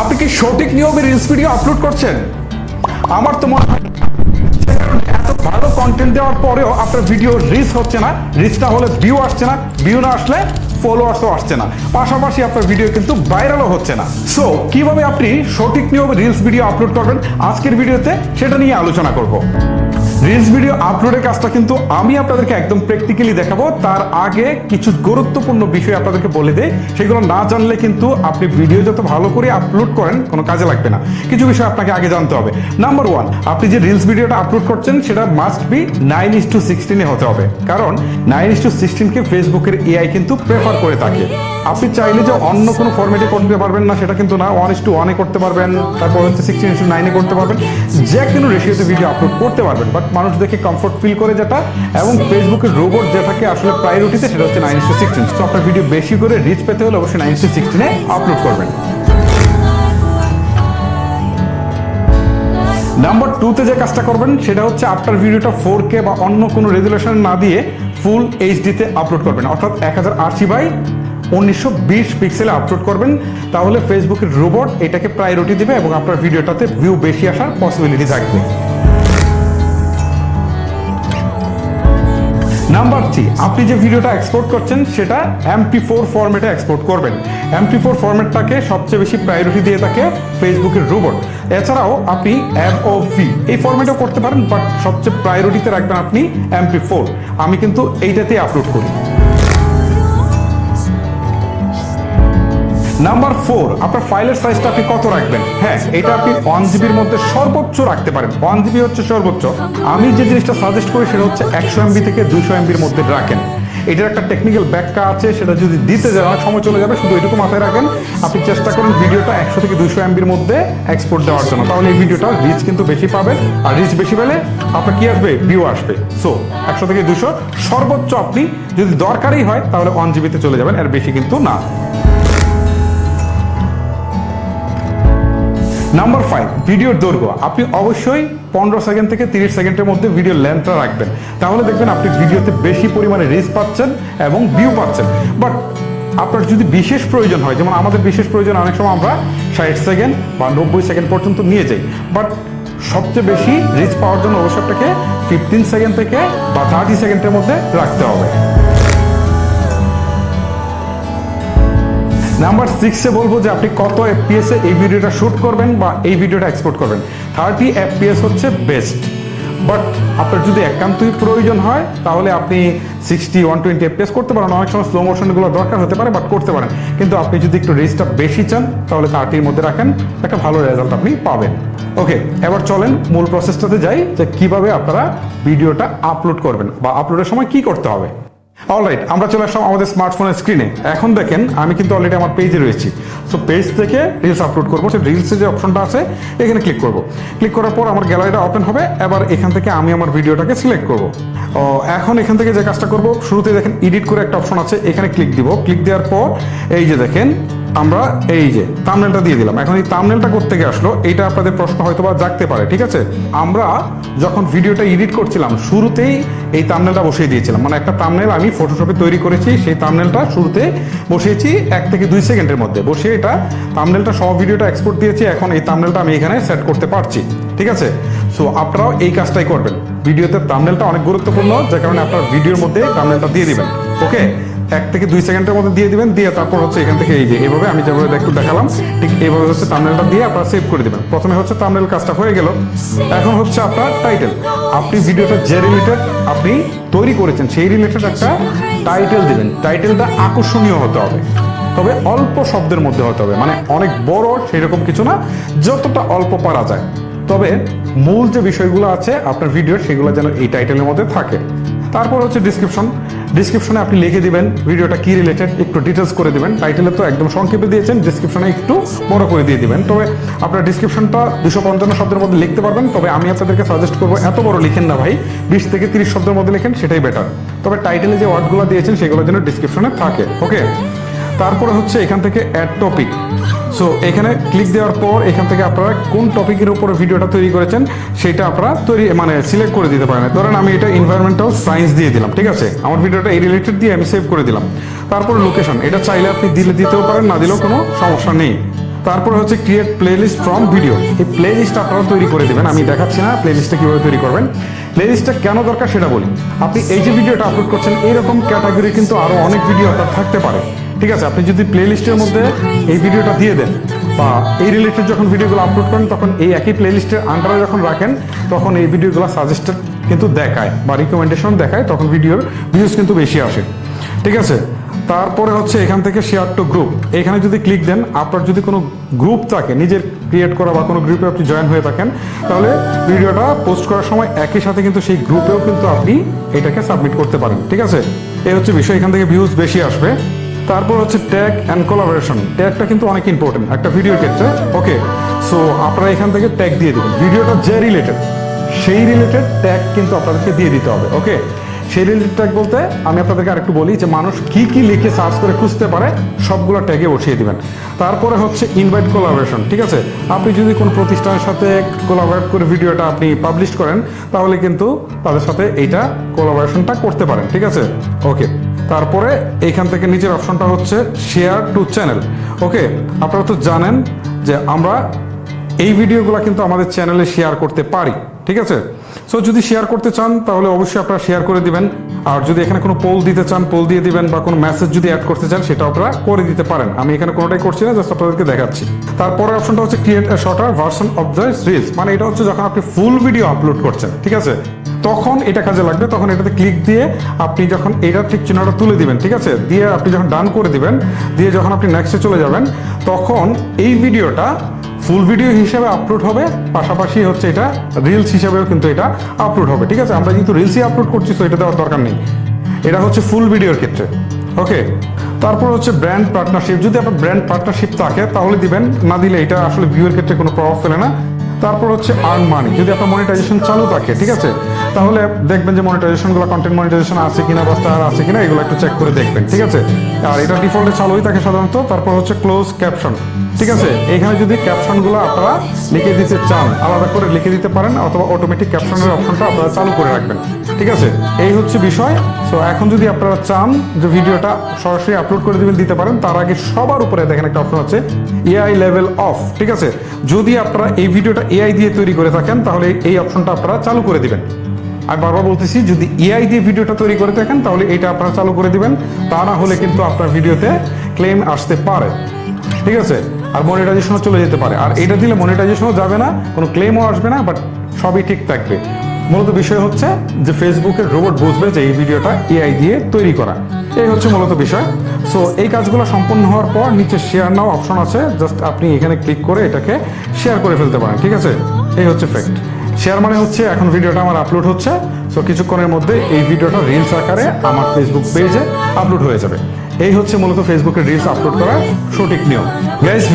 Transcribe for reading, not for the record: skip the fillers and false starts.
আপনি কি সঠিক নিয়মে রিলস ভিডিও আপলোড করছেন? আমার তো মনে হয় এত ভালো কন্টেন্ট দেওয়ার পরেও আপনার ভিডিও রিচ হচ্ছে না, রিচ না হলে ভিউ আসছে না, ভিউ না আসলে ফলোয়ার্সও আসছে না, পাশাপাশি আপনার ভিডিও কিন্তু ভাইরালও হচ্ছে না। সো কিভাবে আপনি সঠিক নিয়মে রিলস ভিডিও আপলোড করবেন আজকের ভিডিওতে সেটা নিয়ে আলোচনা করব। রিলস ভিডিও আপলোডের কাজটা কিন্তু আমি আপনাদেরকে একদম প্র্যাকটিক্যালি দেখাবো। তার আগে কিছু গুরুত্বপূর্ণ বিষয় আপনাদেরকে বলে দেই, সেগুলো না জানলে কিন্তু আপনি ভিডিও যত ভালো করে আপলোড করেন কোনো কাজে লাগবে না। কিছু বিষয় আপনাকে আগে জানতে হবে। নাম্বার 1, আপনি যে রিলস ভিডিওটা আপলোড করছেন সেটা মাস্ট বি 9:16 হতে হবে, কারণ 9:16 ফেসবুকের এআই কিন্তু প্রেফার করে থাকে। আপনি চাইলে যে অন্য কোনো ফরম্যাটে করতে পারবেন না সেটা কিন্তু না, 1:1 করতে পারবেন, তারপর হচ্ছে 16:9 করতে পারবেন, যে কোনো রেশিওতে ভিডিও আপলোড করতে পারবেন। বাট মানুষ দেখে কমফোর্ট ফিল করে যেটা, এবং ফেসবুকের রোবট যেটাকে আসলে প্রায়োরিটিতে, সেটা হচ্ছে 9:16। তো আপনার ভিডিও বেশি করে রিচ পেতে হলে অবশ্যই 9:16 আপলোড করবেন। নাম্বার 2তে যে কাজটা করবেন সেটা হচ্ছে আপনার ভিডিওটা 4K বা অন্য কোনো রেজুলেশন না দিয়ে ফুল এইচডিতে আপলোড করবেন, অর্থাৎ 1080x1920 পিক্সেলে আপলোড করবেন। তাহলে ফেসবুকের রোবট এটাকে প্রায়োরিটি দেবে এবং আপনার ভিডিওটাতে ভিউ বেশি আসার পসিবিলিটি থাকবে। নাম্বার 3, আপনি যে ভিডিওটা এক্সপোর্ট করছেন সেটা MP4 ফরম্যাটে এক্সপোর্ট করবেন। MP4 ফরম্যাটটাকে সবচেয়ে বেশি প্রায়োরিটি দিয়ে থাকে ফেসবুকের রোবট। এছাড়াও আপনি MOV এই ফরম্যাটেও করতে পারেন, বাট সবচেয়ে প্রায়োরিটিতে রাখবেন আপনি MP4। আমি কিন্তু এইটাতেই আপলোড করি। নাম্বার 4, আপনার ফাইলের সাইজটা আপনি কত রাখবেন? হ্যাঁ, এটা আপনি 1GB মধ্যে সর্বোচ্চ রাখতে পারেন। 1GB হচ্ছে সর্বোচ্চ। আমি যে জিনিসটা সাজেস্ট করি সেটা হচ্ছে 100MB থেকে 200MBর মধ্যে রাখেন। এটার একটা টেকনিক্যাল ব্যাখ্যা আছে, সেটা যদি দিতে যায় অনেক সময় চলে যাবে, শুধু এটুকু মাথায় রাখেন। আপনি চেষ্টা করেন ভিডিওটা 100 থেকে 200MBর মধ্যে এক্সপোর্ট দেওয়ার জন্য, তাহলে এই ভিডিওটা রিচ কিন্তু বেশি পাবে। আর রিচ বেশি পেলে আপনার কি আসবে? ভিউ আসবে। সো 100 থেকে 200 সর্বোচ্চ। আপনি যদি দরকারই হয় তাহলে 1GBতে চলে যাবেন, এর বেশি কিন্তু না। নাম্বার 5, ভিডিওর দৈর্ঘ্য আপনি অবশ্যই 15 সেকেন্ড থেকে 30 সেকেন্ডের মধ্যে ভিডিও লেন্থটা রাখবেন। তাহলে দেখবেন আপনি ভিডিওতে বেশি পরিমাণে রিচ পাচ্ছেন এবং ভিউ পাচ্ছেন। বাট আপনার যদি বিশেষ প্রয়োজন হয়, যেমন আমাদের বিশেষ প্রয়োজন অনেক সময় আমরা 60 সেকেন্ড বা 90 সেকেন্ড পর্যন্ত নিয়ে যাই, বাট সবচেয়ে বেশি রিচ পাওয়ার জন্য অবশ্যই আপনাকে 15 সেকেন্ড থেকে বা 30 সেকেন্ডের মধ্যে রাখতে হবে। নাম্বার 6-এ বলবো যে আপনি কত FPS এই ভিডিওটা শ্যুট করবেন বা এই ভিডিওটা এক্সপোর্ট করবেন। 30 FPS হচ্ছে বেস্ট, বাট আপনার যদি একান্তই প্রয়োজন হয় তাহলে আপনি 60, 120 FPS করতে পারেন। অনেক সময় স্লো মোশনগুলো দরকার হতে পারে, বাট করতে পারেন। কিন্তু আপনি যদি একটু রিচটা বেশি চান তাহলে 30-এর মধ্যে রাখেন, একটা ভালো রেজাল্ট আপনি পাবেন। ওকে, এবার চলেন মূল প্রসেসটাতে যাই, যে কিভাবে আপনারা ভিডিওটা আপলোড করবেন বা আপলোডের সময় কি করতে হবে। অলরাইট, আমরা চলে আসলাম আমাদের স্মার্টফোনের স্ক্রিনে। এখন দেখেন আমি কিন্তু অলরেডি আমার পেজে রয়েছি। সো পেজ থেকে রিলস আপলোড করবো। সে রিলসের যে অপশনটা আছে এখানে ক্লিক করব। ক্লিক করার পর আমার গ্যালারিটা ওপেন হবে। এবার এখান থেকে আমি আমার ভিডিওটাকে সিলেক্ট করব। এখন এখান থেকে যে কাজটা করব, শুরুতে দেখেন এডিট করে একটা অপশন আছে, এখানে ক্লিক দিব। ক্লিক দেওয়ার পর এই যে দেখেন আমরা এই যে থাম্বনেলটা দিয়ে দিলাম। এখন এই থাম্বনেলটা করতে গিয়ে আসলো, এইটা আপনাদের প্রশ্ন হয়তো বা জাগতে পারে। ঠিক আছে, আমরা যখন ভিডিওটা এডিট করছিলাম শুরুতেই এই থাম্বনেলটা বসিয়ে দিয়েছিলাম। মানে একটা থাম্বনেল আমি ফটোশপে তৈরি করেছি, সেই থাম্বনেলটা শুরুতে বসিয়েছি 1 থেকে 2 সেকেন্ডের মধ্যে বসিয়ে এটা থাম্বনেলটা সব ভিডিওটা এক্সপোর্ট দিয়েছি। এখন এই থাম্বনেলটা আমি এখানে সেট করতে পারছি। ঠিক আছে, সো আপনারাও এই কাজটাই করবেন। ভিডিওতে থাম্বনেলটা অনেক গুরুত্বপূর্ণ, যে কারণে আপনার ভিডিওর মধ্যে থাম্বনেলটা দিয়ে দিবেন। ওকে, 1 থেকে 2 সেকেন্ডের মধ্যে দিয়ে দিবেন। দিয়ে তারপর হচ্ছে এখান থেকে এই যে এইভাবে আমি যেভাবে একটু দেখালাম ঠিক এইভাবে হচ্ছে থাম্বনেলটা দিয়ে আপনারা সেভ করে দিবেন। প্রথমে হচ্ছে থাম্বনেল কাজটা হয়ে গেল। এখন হচ্ছে আপনার টাইটেল। আপনি ভিডিওটা যে রিলেটেড আপনি তৈরি করেছেন সেই রিলেটেড একটা টাইটেল দিবেন। টাইটেলটা আকর্ষণীয় হতে হবে, তবে অল্প শব্দের মধ্যে হতে হবে। মানে অনেক বড় সেরকম কিছু না, যতটা অল্প পারা যায়। তবে মূল যে বিষয়গুলো আছে আপনার ভিডিওর সেগুলো যেন এই টাইটেলের মধ্যে থাকে। তারপর হচ্ছে ডিসক্রিপশনে আপনি লিখে দিবেন ভিডিওটা কি রিলেটেড, একটু ডিটেলস করে দিবেন। টাইটেলে তো একদম সংক্ষেপে দিয়েছেন, ডিসক্রিপশনে একটু বড় করে দিয়ে দিবেন। তবে আপনার ডিসক্রিপশনটা 255 শব্দের মধ্যে লিখতে পারবেন। তবে আমি আপনাদেরকে সাজেস্ট করবো এত বড় লিখেন না ভাই, 20 থেকে 30 শব্দের মধ্যে লিখেন, সেটাই বেটার। তবে টাইটেলে যে ওয়ার্ডগুলো দিয়েছেন সেগুলো যেন ডিসক্রিপশনে থাকে। ওকে, তারপরে হচ্ছে এখান থেকে অ্যাড টপিক। সো এখানে ক্লিক দেওয়ার পর এখান থেকে আপনারা কোন টপিকের উপরে ভিডিওটা তৈরি করেছেন সেটা আপনারা সিলেক্ট করে দিতে পারেন। ধরেন আমি এটা এনভায়রনমেন্টাল সায়েন্স দিয়ে দিলাম। ঠিক আছে, আমার ভিডিওটা এই রিলেটেড দিয়ে আমি সেভ করে দিলাম। তারপর লোকেশন, এটা চাইলে আপনি দিতেও পারেন, না দিলেও কোনো সমস্যা নেই। তারপরে হচ্ছে ক্রিয়েট প্লেলিস্ট ফ্রম ভিডিও। এই প্লেলিস্টটা আপনারা তৈরি করে দেবেন, আমি দেখাচ্ছি না প্লেলিস্টটা কীভাবে তৈরি করবেন। প্লেলিস্টটা কেন দরকার সেটা বলি। আপনি এই যে ভিডিওটা আপলোড করছেন এইরকম ক্যাটাগরি কিন্তু আরও অনেক ভিডিও আপনার থাকতে পারে, ঠিক আছে? আপনি যদি প্লেলিস্টের মধ্যে এই ভিডিওটা দিয়ে দেন বা এই রিলেটেড যখন ভিডিওগুলো আপলোড করেন তখন এই একই প্লেলিস্টের আন্ডারে যখন রাখেন তখন এই ভিডিওগুলো সাজেস্টেড কিন্তু দেখায় বা রিকমেন্ডেশন দেখায়, তখন ভিডিওর ভিউজ কিন্তু বেশি আসে, ঠিক আছে? তারপরে হচ্ছে এখান থেকে শেয়ার টু গ্রুপ, এখানে যদি ক্লিক দেন আপনার যদি কোনো গ্রুপ থাকে নিজের ক্রিয়েট করা বা কোনো গ্রুপে আপনি জয়েন হয়ে থাকেন তাহলে ভিডিওটা পোস্ট করার সময় একই সাথে কিন্তু সেই গ্রুপেও কিন্তু আপনি এটাকে সাবমিট করতে পারেন, ঠিক আছে? এই হচ্ছে বিষয়, এখান থেকে ভিউজ বেশি আসবে। তারপর হচ্ছে ট্যাগ অ্যান্ড কোলাবোরেশন, ট্যাগটা কিন্তু অনেক ইম্পর্টেন্ট একটা ভিডিওর ক্ষেত্রে, ওকে? সো আপনারা এখান থেকে ট্যাগ দিয়ে দেবেন, ভিডিওটা যে রিলেটেড সেই রিলেটেড ট্যাগ কিন্তু আপনাদেরকে দিয়ে দিতে হবে, ওকে? সেই রিলেটেড ট্যাগ বলতে আমি আপনাদেরকে আরেকটু বলি যে মানুষ কি কি লিখে সার্চ করে খুঁজতে পারে সবগুলো ট্যাগে বসিয়ে দিবেন। তারপরে হচ্ছে ইনভাইট কোলাবোরেশন, ঠিক আছে? আপনি যদি কোনো প্রতিষ্ঠানের সাথে কোলাবোরেট করে ভিডিওটা আপনি পাবলিশ করেন তাহলে কিন্তু তাদের সাথে এইটা কোলাবোরেশনটা করতে পারেন, ঠিক আছে? ওকে। তারপরে এইখান থেকে নিচের অপশনটা হচ্ছে শেয়ার টু চ্যানেল, ওকে? আপনারা তো জানেন যে আমরা এই ভিডিওগুলো কিন্তু আমাদের চ্যানেলে শেয়ার করতে পারি, ঠিক আছে? সো যদি শেয়ার করতে চান তাহলে অবশ্যই আপনারা শেয়ার করে দিবেন, আর যদি এখানে কোনো পোল দিতে চান পোল দিয়ে দিবেন, বা কোনো মেসেজ যদি অ্যাড করতে চান সেটা আপনারা করে দিতে পারেন। আমি এখানে কোনোটাই করছি না, জাস্ট আপনাদেরকে দেখাচ্ছি। তারপরে অপশনটা হচ্ছে create a shorter version of the reels, মানে এটা হচ্ছে যখন আপনি ফুল ভিডিও আপলোড করছেন, ঠিক আছে, তখন এটা কাজে লাগবে। তখন এটাতে ক্লিক দিয়ে আপনি যখন এটা ঠিক চিহ্নটা তুলে দিবেন, ঠিক আছে, দিয়ে আপনি যখন ডান করে দিবেন, দিয়ে যখন আপনি নেক্সটে চলে যাবেন তখন এই ভিডিওটা ফুল ভিডিও হিসেবে আপলোড হবে, পাশাপাশি হচ্ছে এটা রিলস হিসেবেও কিন্তু এটা আপলোড হবে, ঠিক আছে? আমরা যেহেতু রিলসই আপলোড করছি তো এটা দেওয়ার দরকার নেই, এটা হচ্ছে ফুল ভিডিওর ক্ষেত্রে, ওকে? তারপর হচ্ছে ব্র্যান্ড পার্টনারশিপ, যদি আপনার ব্র্যান্ড পার্টনারশিপ থাকে তাহলে দিবেন, না দিলে এটা আসলে ভিউয়ের ক্ষেত্রে কোনো প্রভাব ফেলে না। তারপর হচ্ছে আর্ন মানি, যদি আপনার মনিটাইজেশন চালু থাকে, ঠিক আছে, তাহলে দেখবেন যে মনিটাইজেশনগুলো কন্টেন্ট মনিটাইজেশন আছে কিনা বা স্টার আছে কিনা এগুলো একটু চেক করে দেখবেন, ঠিক আছে? আর এটা ডিফল্টে চালুই থাকে সাধারণত। তারপর হচ্ছে ক্লোজ ক্যাপশন, ঠিক আছে? এখানে যদি ক্যাপশনগুলো আপনারা লিখে দিতে চান আলাদা করে লিখে দিতে পারেন, অথবা অটোমেটিক ক্যাপশনের অপশনটা আপনারা চালু করে রাখবেন, ঠিক আছে? এই হচ্ছে বিষয়। সো এখন যদি আপনারা চান যে ভিডিওটা সরাসরি আপলোড করে দিতে পারেন, তার আগে সবার উপরে দেখেন একটা অপশন আছে এআই লেভেল অফ, ঠিক আছে? যদি আপনারা এই ভিডিওটা এআই দিয়ে তৈরি করে থাকেন তাহলে এই অপশনটা আপনারা চালু করে দিবেন। আমি বারবার বলতেছি, যদি এআই দিয়ে ভিডিওটা তৈরি করে থাকেন তাহলে এটা আপনারা চালু করে দিবেন, তা না হলে কিন্তু আপনার ভিডিওতে ক্লেম আসতে পারে, ঠিক আছে? আর মনিটাইজেশনও চলে যেতে পারে, আর এটা দিলে মনিটাইজেশনও যাবে না, কোনো ক্লেমও আসবে না, বাট সবই ঠিক থাকবে। মূলত বিষয় হচ্ছে যে ফেসবুকের রোবট বুঝবে যে এই ভিডিওটা এআই দিয়ে তৈরি করা, এই হচ্ছে মূলত বিষয়। সো এই কাজগুলো সম্পন্ন হওয়ার পর নিচে শেয়ার নাও অপশন আছে, জাস্ট আপনি এখানে ক্লিক করে এটাকে শেয়ার করে ফেলতে পারেন, ঠিক আছে? এই হচ্ছে ফ্যাক্ট। শেয়ার মানে হচ্ছে এখন ভিডিওটা আমার আপলোড হচ্ছে, সো কিছুক্ষণের মধ্যে এই ভিডিওটা রিলস আকারে আমার ফেসবুক পেজে আপলোড হয়ে যাবে। এই হচ্ছে মূলত ফেসবুকের রিলস আপলোড করার সঠিক নিয়ম, গাইস।